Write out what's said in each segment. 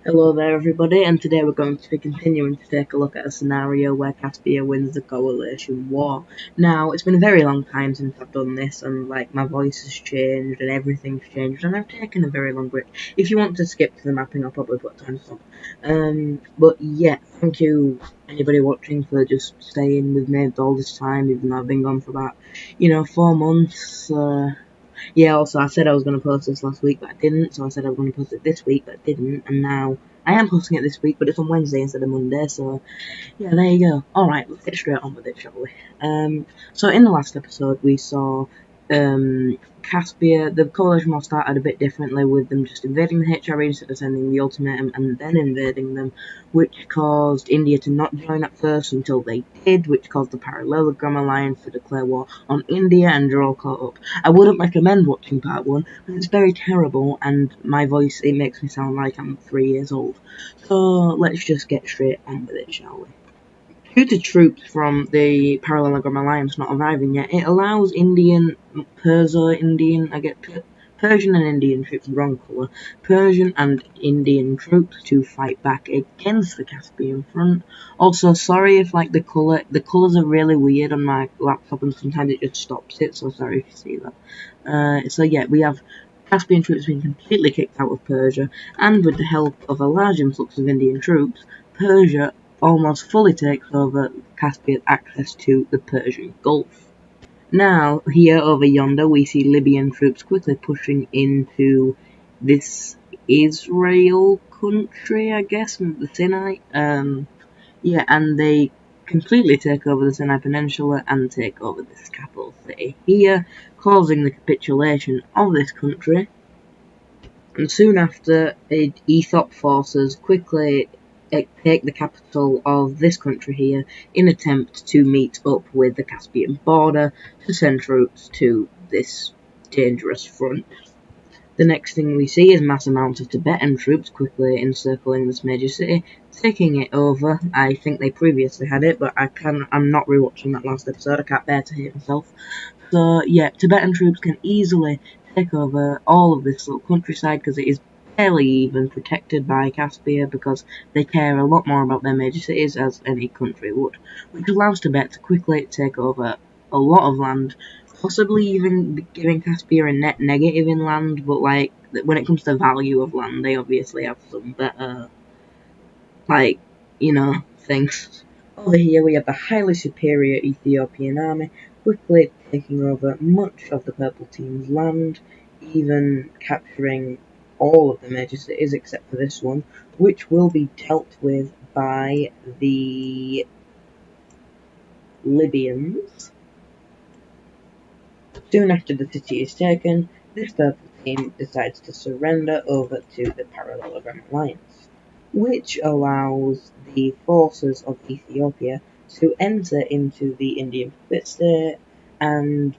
Hello there everybody, and today we're going to be continuing to take a look at a scenario where Caspia wins the coalition war. Now, it's been a very long time since I've done this, and my voice has changed and everything's changed, and I've taken a very long break. If you want to skip to the mapping, I'll probably put time stop. But yeah, thank you anybody watching for just staying with me all this time, even though I've been gone for about, 4 months. Yeah, also, I said I was going to post this last week, but I didn't, so I said I was going to post it this week, but I didn't, and now I am posting it this week, but it's on Wednesday instead of Monday, so yeah, there you go. Alright, let's get straight on with it, shall we? So in the last episode, we saw Caspia. The coalition war started a bit differently, with them just invading the HRE instead of sending the ultimatum and then invading them, which caused India to not join at first until they did, which caused the Parallelogram Alliance to declare war on India, and you're all caught up. I wouldn't recommend watching part 1, because it's very terrible, and my voice, it makes me sound like I'm 3 years old. So let's just get straight on with it, shall we? Due to troops from the Parallelogram Alliance not arriving yet, it allows Persian and Indian troops, wrong colour, Persian and Indian troops to fight back against the Caspian front. Also, sorry if the colours are really weird on my laptop and sometimes it just stops it, so sorry if you see that. So yeah, we have Caspian troops being completely kicked out of Persia, and with the help of a large influx of Indian troops, Persia almost fully takes over Caspian access to the Persian Gulf. Now, here over yonder, we see Libyan troops quickly pushing into this Israel country, I guess, the Sinai. Yeah, and they completely take over the Sinai Peninsula and take over this capital city here, causing the capitulation of this country. And soon after, Ethiop forces quickly take the capital of this country here in attempt to meet up with the Caspian border to send troops to this dangerous front. The next thing we see is mass amounts of Tibetan troops quickly encircling this major city, taking it over. I think they previously had it, but I'm not rewatching that last episode. I can't bear to hear myself. So yeah, Tibetan troops can easily take over all of this little countryside because it is barely even protected by Caspia, because they care a lot more about their major cities as any country would, which allows Tibet to quickly take over a lot of land, possibly even giving Caspia a net negative in land, but when it comes to value of land, they obviously have some better, things. Over here we have the highly superior Ethiopian army quickly taking over much of the Purple Team's land, even capturing all of the major cities except for this one, which will be dealt with by the Libyans. Soon after the city is taken, this Purple Team decides to surrender over to the Parallelogram Alliance, which allows the forces of Ethiopia to enter into the Indian puppet state and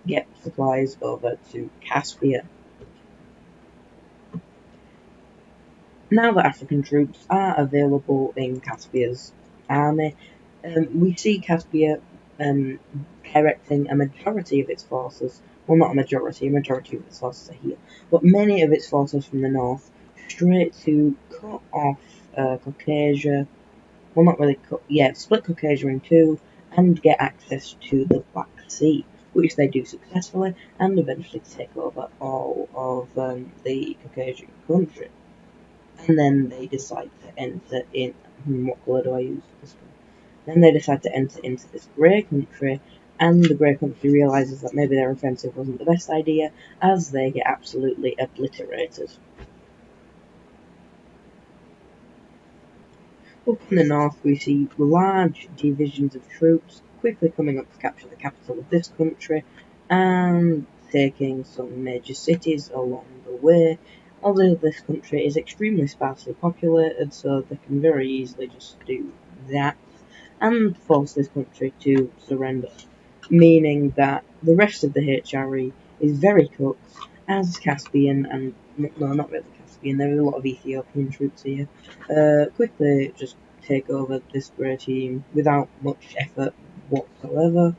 get supplies over to Caspia. Now that African troops are available in Caspia's army, we see Caspia directing a majority of its forces, well, not a majority of its forces are here, but many of its forces from the north, straight to cut off Caucasia, well, not really cut, yeah, split Caucasia in two, and get access to the Black Sea, which they do successfully, and eventually take over all of the Caucasian country. And then they decide to enter in, what colour do I use for this one? Then they decide to enter into this grey country, and the grey country realises that maybe their offensive wasn't the best idea, as they get absolutely obliterated. Up in the north we see large divisions of troops quickly coming up to capture the capital of this country, and taking some major cities along the way. Although this country is extremely sparsely populated, so they can very easily just do that and force this country to surrender, meaning that the rest of the HRE is very cooked, as Caspian and, no, not really Caspian, there are a lot of Ethiopian troops here, quickly just take over this grey team without much effort whatsoever,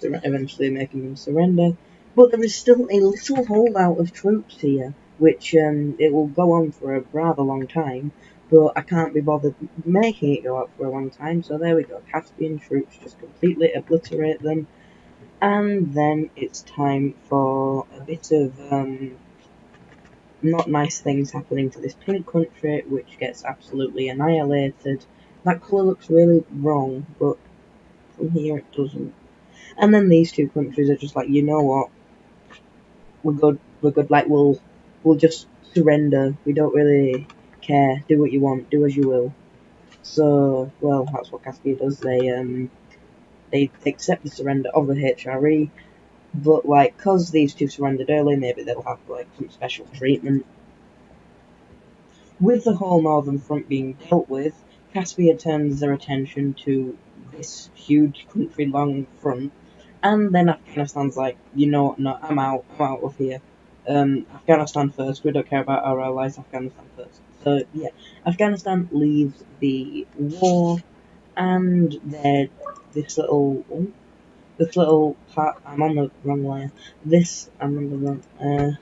eventually making them surrender. But there is still a little holdout of troops here, which it will go on for a rather long time, but I can't be bothered making it go on for a long time, so there we go. Caspian troops just completely obliterate them, and then it's time for a bit of not nice things happening to this pink country, which gets absolutely annihilated. That colour looks really wrong, but from here it doesn't. And then these two countries are just like, you know what, we're good, like we'll just surrender. We don't really care. Do what you want, do as you will. So, well, that's what Caspia does. They accept the surrender of the HRE, but like, cause these two surrendered early, maybe they'll have like some special treatment. With the whole northern front being dealt with, Caspia turns their attention to this huge country-long front, and then Afghanistan's like, you know what, no, I'm out of here. Afghanistan first, we don't care about our allies, Afghanistan first. So, yeah, Afghanistan leaves the war, and they're this little part, I'm on the wrong layer, I'm on the wrong,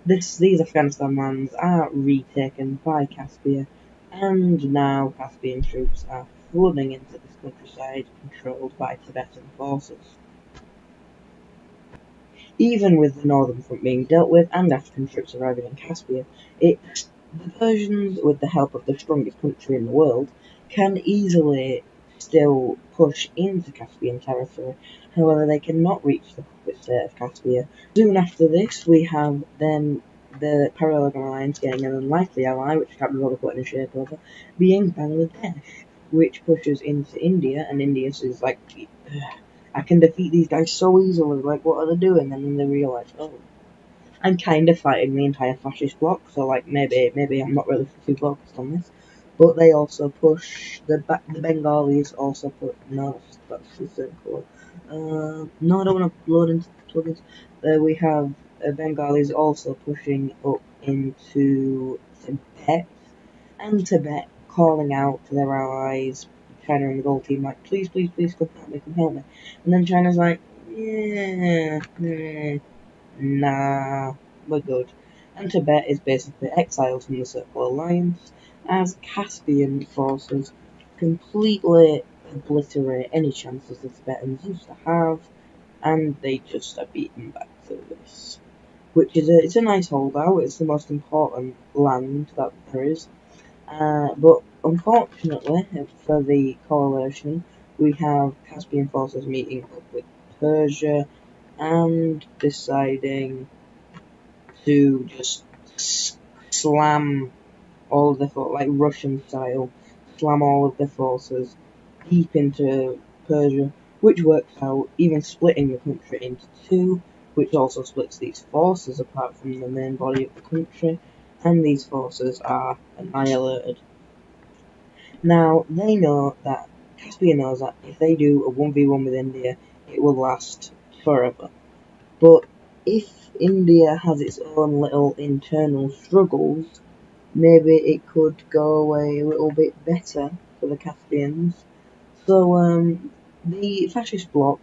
these Afghanistan lands are retaken by Caspia, and now Caspian troops are flooding into this countryside controlled by Tibetan forces. Even with the northern front being dealt with and African troops arriving in Caspia, the Persians, with the help of the strongest country in the world, can easily still push into Caspian territory. However, they cannot reach the puppet state of Caspia. Soon after this, we have then the Parallelogram Alliance getting an unlikely ally, which I can't be bothered putting a shape over, being Bangladesh, which pushes into India, and India is like, I can defeat these guys so easily, like, what are they doing? And then they realise, oh, I'm kind of fighting the entire fascist bloc, so, like, maybe I'm not really too focused on this. But they also push, the Bengalis also put, no, that's the same colour. No, I don't want to load into plugins. We have Bengalis also pushing up into Tibet, and Tibet calling out to their allies, China and the Gold Team, like, please, please, please, come help me. And then China's like, yeah, nah, we're good. And Tibet is basically exiled from the Circle Alliance as Caspian forces completely obliterate any chances the Tibetans used to have, and they just are beaten back to this. Which is it's a nice holdout, it's the most important land that there is. But unfortunately for the coalition, we have Caspian forces meeting up with Persia and deciding to just slam all of their like Russian style, slam all of their forces deep into Persia, which works out, even splitting the country into two, which also splits these forces apart from the main body of the country, and these forces are annihilated. Now, they know that, Caspia knows that if they do a 1v1 with India, it will last forever. But if India has its own little internal struggles, maybe it could go away a little bit better for the Caspians. So the fascist bloc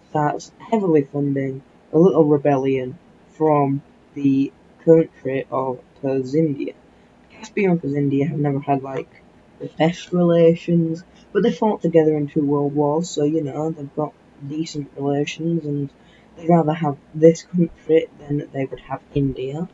starts heavily funding a little rebellion from the country of Persindia. Caspia and Persindia have never had like the best relations, but they fought together in 2 world wars, so you know they've got decent relations, and they'd rather have this country than they would have India.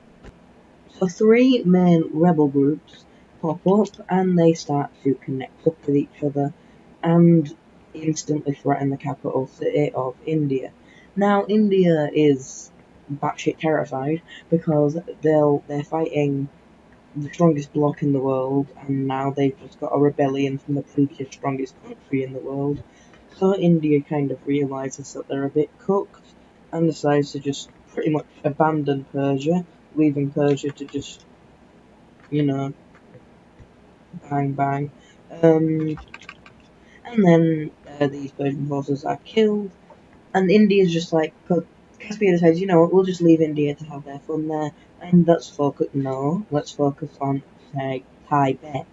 So three main rebel groups pop up and they start to connect up with each other and instantly threaten the capital city of India. Now India is batshit terrified because they're fighting the strongest bloc in the world, and now they've just got a rebellion from the previous strongest country in the world. So India kind of realises that they're a bit cooked and decides to just pretty much abandon Persia, leaving Persia to just, you know, bang bang. And then these Persian forces are killed, and India's just like, Caspia decides, you know what, we'll just leave India to have their fun there, and let's focus on, say, Tibet.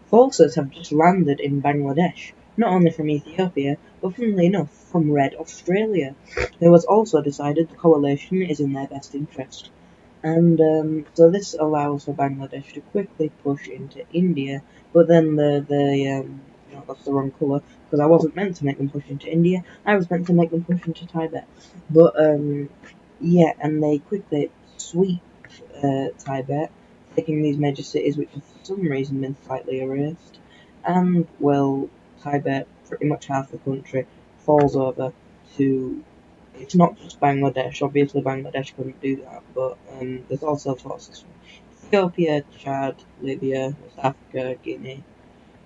Forces have just landed in Bangladesh, not only from Ethiopia, but funnily enough, from Red Australia. It was also decided the coalition is in their best interest. And so this allows for Bangladesh to quickly push into India, but then that's the wrong colour, because I wasn't meant to make them push into India, I was meant to make them push into Tibet. But yeah, and they quickly sweep Tibet, taking these major cities which have for some reason been slightly erased, and well, Tibet, pretty much half the country, falls over to. It's not just Bangladesh. Obviously, Bangladesh couldn't do that, but there's also forces from Ethiopia, Chad, Libya, West Africa, Guinea,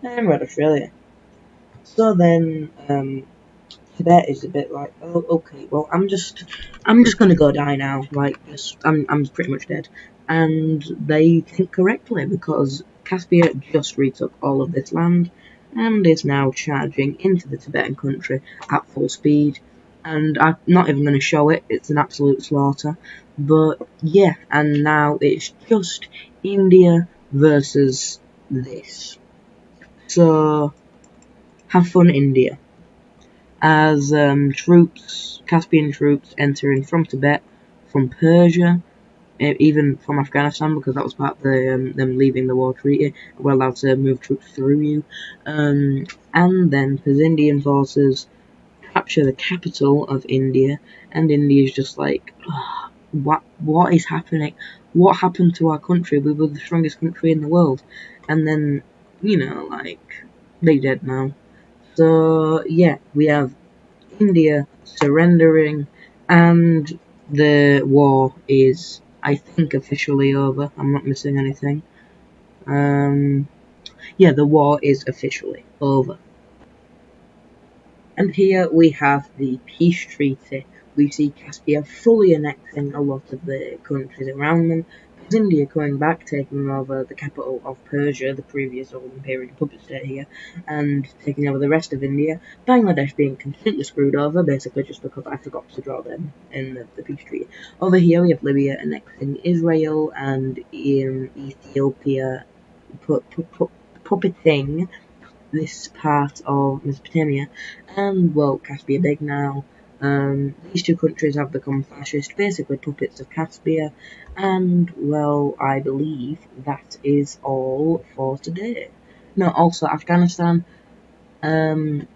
and Red Australia. So then, Tibet is a bit like, oh, okay, well, I'm just gonna go die now. Like, I'm pretty much dead. And they think correctly because Caspia just retook all of this land and is now charging into the Tibetan country at full speed. And I'm not even going to show it, it's an absolute slaughter. But yeah, and now it's just India versus this. So, have fun, India. As Caspian troops entering from Tibet, from Persia, even from Afghanistan, because that was part of them leaving the war treaty, were allowed to move troops through you. And then as Indian forces capture the capital of India, and India is just like, oh, what is happening? What happened to our country? We were the strongest country in the world, and then like they dead now. So yeah, we have India surrendering, and the war is, I think, officially over. I'm not missing anything. Yeah, the war is officially over. And here we have the peace treaty. We see Caspia fully annexing a lot of the countries around them. There's India coming back, taking over the capital of Persia, the previous old imperial puppet state here, and taking over the rest of India. Bangladesh being completely screwed over, basically just because I forgot to draw them in the peace treaty. Over here we have Libya annexing Israel and Ethiopia puppeting this part of Mesopotamia, and well, Caspia big now. These two countries have become fascist, basically puppets of Caspia, and well, I believe that is all for today. No, also Afghanistan. Um,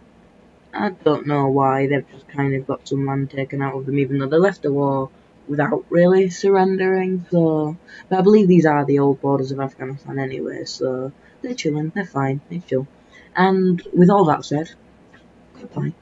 I don't know why they've just kind of got some land taken out of them, even though they left the war without really surrendering. So, but I believe these are the old borders of Afghanistan anyway. So they're chilling, they're fine, they're chill. And with all that said, goodbye.